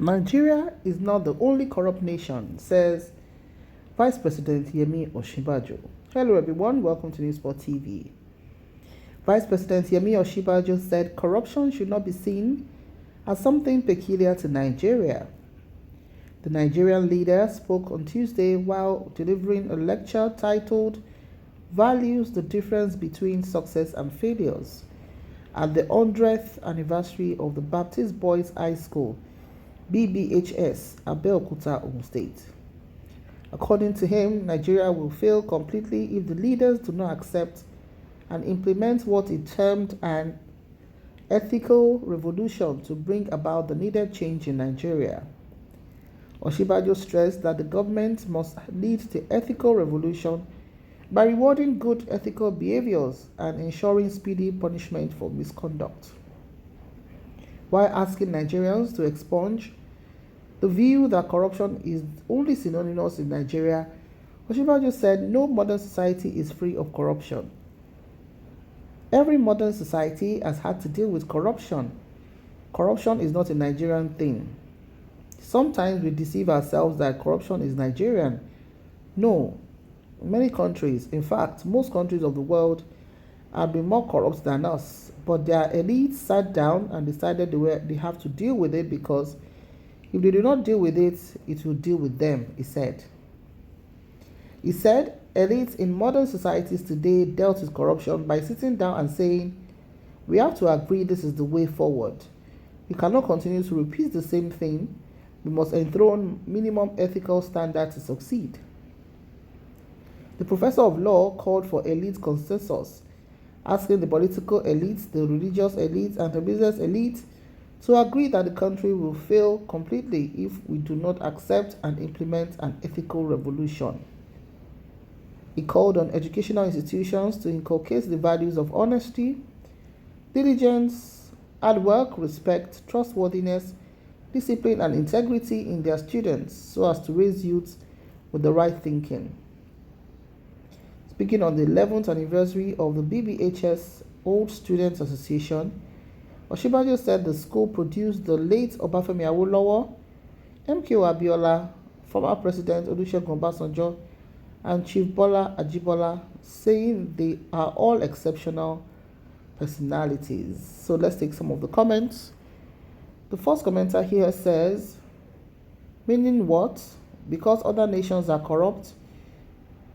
Nigeria is not the only corrupt nation, says Vice President Yemi Osinbajo. Hello everyone, welcome to Newsport TV. Vice President Yemi Osinbajo said corruption should not be seen as something peculiar to Nigeria. The Nigerian leader spoke on Tuesday while delivering a lecture titled Values the Difference Between Success and Failures at the 100th anniversary of the Baptist Boys High School, BBHS, Abeokuta, Ogun State. According to him, Nigeria will fail completely if the leaders do not accept and implement what he termed an ethical revolution to bring about the needed change in Nigeria. Osinbajo stressed that the government must lead the ethical revolution by rewarding good ethical behaviors and ensuring speedy punishment for misconduct. While asking Nigerians to expunge the view that corruption is only synonymous in Nigeria, Osinbajo said no modern society is free of corruption. Every modern society has had to deal with corruption. Corruption is not a Nigerian thing. Sometimes we deceive ourselves that corruption is Nigerian. No. Many countries, in fact, most countries of the world have been more corrupt than us, but their elites sat down and decided they have to deal with it because if they do not deal with it, it will deal with them, he said. He said elites in modern societies today dealt with corruption by sitting down and saying, we have to agree this is the way forward. We cannot continue to repeat the same thing. We must enthrone minimum ethical standards to succeed. The professor of law called for elite consensus, asking the political elites, the religious elites, and the business elites to agree that the country will fail completely if we do not accept and implement an ethical revolution. He called on educational institutions to inculcate the values of honesty, diligence, hard work, respect, trustworthiness, discipline, and integrity in their students so as to raise youth with the right thinking. Speaking on the 11th anniversary of the BBHS Old Students Association, Osinbajo said the school produced the late Obafemi Awolowo, MKO Abiola, former President Olusegun Obasanjo, and Chief Bola Ajibola, saying they are all exceptional personalities. So let's take some of the comments. The first commenter here says, meaning what? Because other nations are corrupt,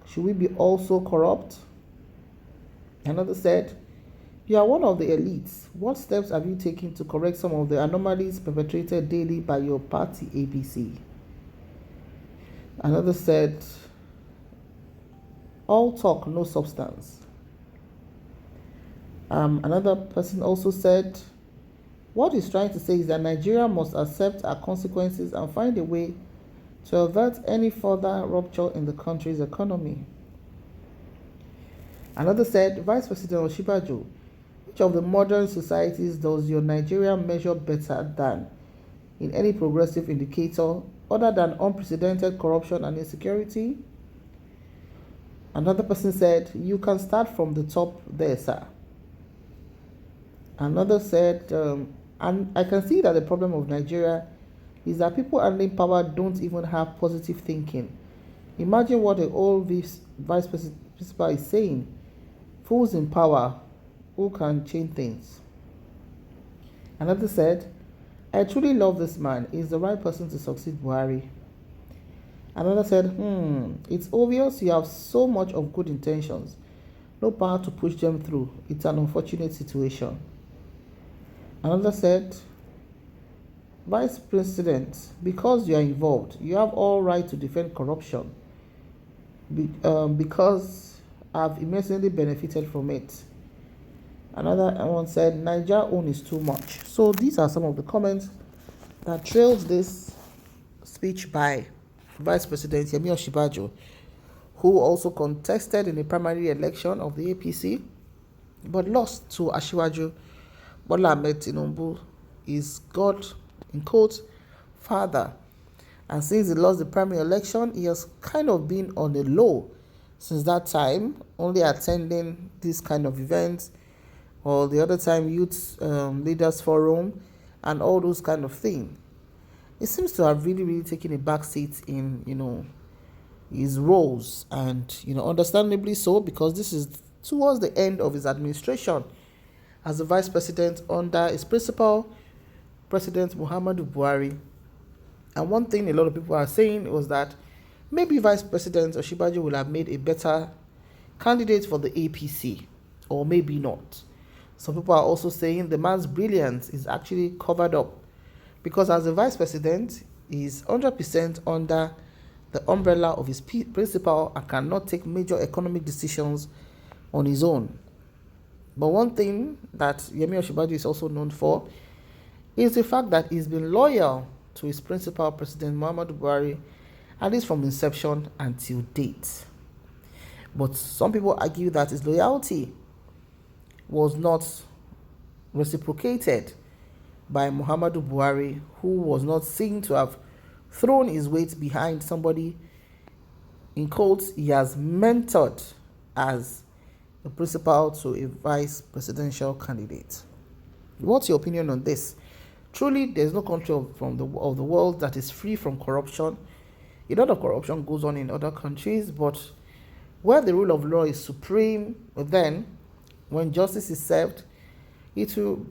should we be also corrupt? Another said, you are one of the elites. What steps have you taken to correct some of the anomalies perpetrated daily by your party ABC? Another said, all talk, no substance. Another person also said, what he's trying to say is that Nigeria must accept our consequences and find a way to avert any further rupture in the country's economy. Another said, Vice President Osinbajo, which of the modern societies does your Nigeria measure better than in any progressive indicator other than unprecedented corruption and insecurity? Another person said, you can start from the top there, sir. Another said, and I can see that the problem of Nigeria is that people handling power don't even have positive thinking. Imagine what the old vice principal is saying. Fools in power who can change things. Another said, I truly love this man. He's the right person to succeed Buhari. Another said, it's obvious you have so much of good intentions. No power to push them through. It's an unfortunate situation. Another said, Vice President, because you are involved, you have all right to defend corruption because I've immensely benefited from it. Another one said, Niger own is too much. So these are some of the comments that trailed this speech by Vice President Yemi Osinbajo, who also contested in the primary election of the APC, but lost to Asiwaju Bola Ahmed Tinubu, his God, in quotes, father. And since he lost the primary election, he has kind of been on the low since that time, only attending this kind of events, or the other time youth leaders forum and all those kind of things. he seems to have really taken a back seat in, his roles, and, understandably so, because this is towards the end of his administration as the vice president under his principal, President Muhammadu Buhari. And one thing a lot of people are saying was that maybe Vice President Osinbajo will have made a better candidate for the APC, or maybe not. Some people are also saying the man's brilliance is actually covered up, because as the vice president, he is 100% under the umbrella of his principal and cannot take major economic decisions on his own. But one thing that Yemi Osinbajo is also known for is the fact that he's been loyal to his principal, President Muhammadu Buhari, at least from inception until date. But some people argue that his loyalty was not reciprocated by Muhammadu Buhari, who was not seen to have thrown his weight behind somebody, in quotes, he has mentored as a principal to a vice presidential candidate. What's your opinion on this? Truly, there's no country of the world that is free from corruption. A lot of corruption goes on in other countries, but where the rule of law is supreme, then when justice is served, it will,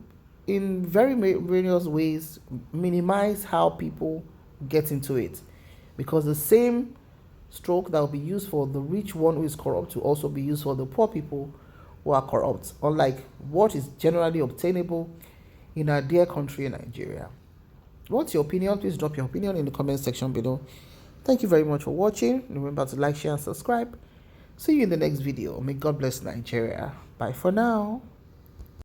in various ways, minimize how people get into it, because the same stroke that will be used for the rich one who is corrupt will also be used for the poor people who are corrupt, unlike what is generally obtainable in our dear country, Nigeria. What's your opinion? Please drop your opinion in the comment section below. Thank you very much for watching. Remember to like, share, and subscribe. See you in the next video. May God bless Nigeria. Bye for now.